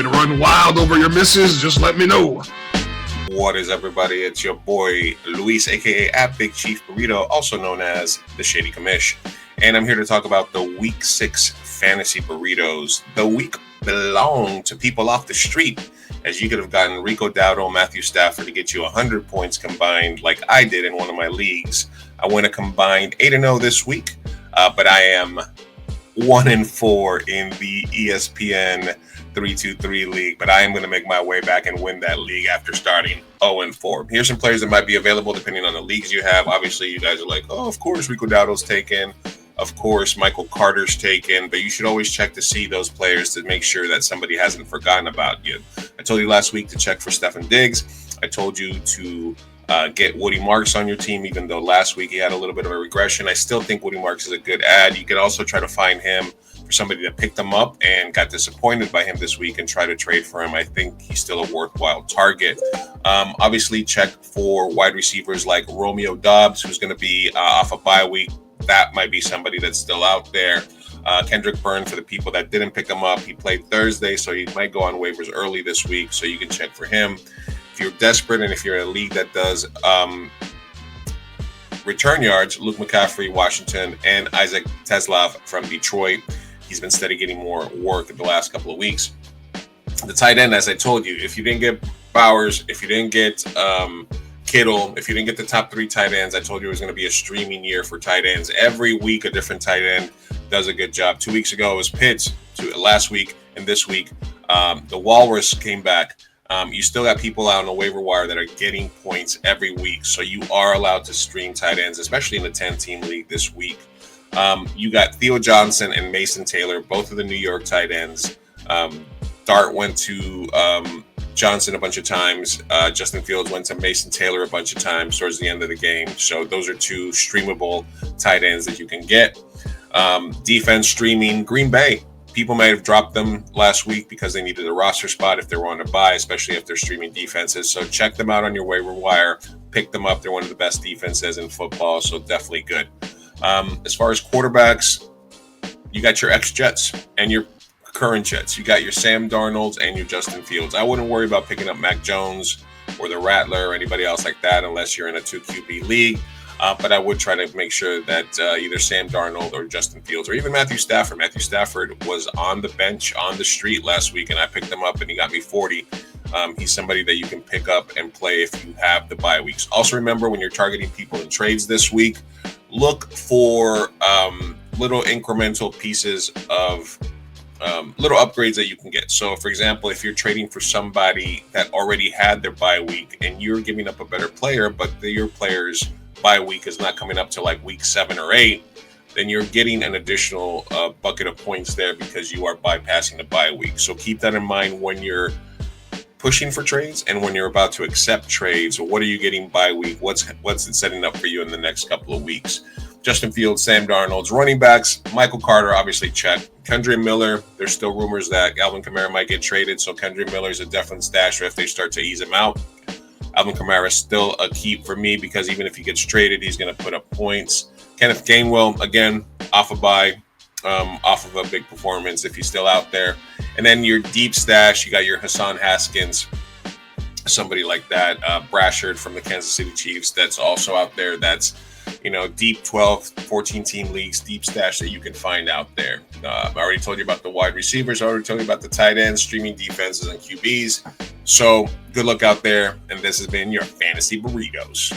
me to run wild over your misses, just let me know. What is everybody? It's your boy Luis, aka at Big Chief Burrito, also known as the Shady Commish. And I'm here to talk about the Week 6 Fantasy Burritos. The week belonged to people off the street, as you could have gotten Rico Dowdle, Matthew Stafford to get you 100 points combined like I did in one of my leagues. I went a combined 8-0 this week, but I am 1-4 in the ESPN 323 league, but I am going to make my way back and win that league after starting 0-4. Here's some players that might be available depending on the leagues you have. Obviously, you guys are like, oh, of course, Rico Dowdle's taken. Of course, Michael Carter's taken, but you should always check to see those players to make sure that somebody hasn't forgotten about you. I told you last week to check for Stefan Diggs. I told you to get Woody Marks on your team, even though last week he had a little bit of a regression. I still think Woody Marks is a good add. You can also try to find him for somebody that picked him up and got disappointed by him this week and try to trade for him. I think he's still a worthwhile target. Obviously, check for wide receivers like Romeo Doubs, who's going to be off a bye week. That might be somebody that's still out there. Kendrick Byrne, for the people that didn't pick him up, he played Thursday, so he might go on waivers early this week, so you can check for him. If you're desperate and if you're in a league that does return yards, Luke McCaffrey, Washington, and Isaac Teslov from Detroit. He's been steady getting more work in the last couple of weeks. The tight end, as I told you, if you didn't get Bowers, if you didn't get Kittle, if you didn't get the top 3 tight ends, I told you it was going to be a streaming year for tight ends. Every week, a different tight end does a good job. 2 weeks ago, it was Pitts. Last week and this week, the Walrus came back. You still got people out on the waiver wire that are getting points every week. So you are allowed to stream tight ends, especially in the 10-team league this week. You got Theo Johnson and Mason Taylor, both of the New York tight ends. Dart went to Johnson a bunch of times. Justin Fields went to Mason Taylor a bunch of times towards the end of the game. So those are 2 streamable tight ends that you can get. Defense streaming, Green Bay. People might have dropped them last week because they needed a roster spot if they were on a bye, especially if they're streaming defenses. So check them out on your waiver wire. Pick them up. They're one of the best defenses in football, so definitely good. As far as quarterbacks, you got your ex-Jets and your current Jets. You got your Sam Darnolds and your Justin Fields. I wouldn't worry about picking up Mac Jones or the Rattler or anybody else like that unless you're in a 2 QB league. But I would try to make sure that either Sam Darnold or Justin Fields or even Matthew Stafford. Matthew Stafford was on the bench on the street last week, and I picked him up, and he got me 40. He's somebody that you can pick up and play if you have the bye weeks. Also, remember when you're targeting people in trades this week, look for little incremental pieces of little upgrades that you can get. So, for example, if you're trading for somebody that already had their bye week and you're giving up a better player, but your player's bye week is not coming up to like week 7 or 8, then you're getting an additional bucket of points there because you are bypassing the bye week. So keep that in mind when you're pushing for trades and when you're about to accept trades. What are you getting bye week? What's it setting up for you in the next couple of weeks? Justin Fields, Sam Darnold's running backs, Michael Carter, obviously check. Kendre Miller, there's still rumors that Alvin Kamara might get traded, so Kendre Miller is a definite stasher if they start to ease him out. Alvin Kamara is still a keep for me because even if he gets traded, he's going to put up points. Kenneth Gainwell, again, off a bye, off of a big performance if he's still out there. And then your deep stash, you got your Hassan Haskins, somebody like that. Brashard from the Kansas City Chiefs, that's also out there. That's, deep 12, 14-team leagues, deep stash that you can find out there. I already told you about the wide receivers. I already told you about the tight ends, streaming defenses, and QBs. So good luck out there. And this has been your Fantasy Burritos.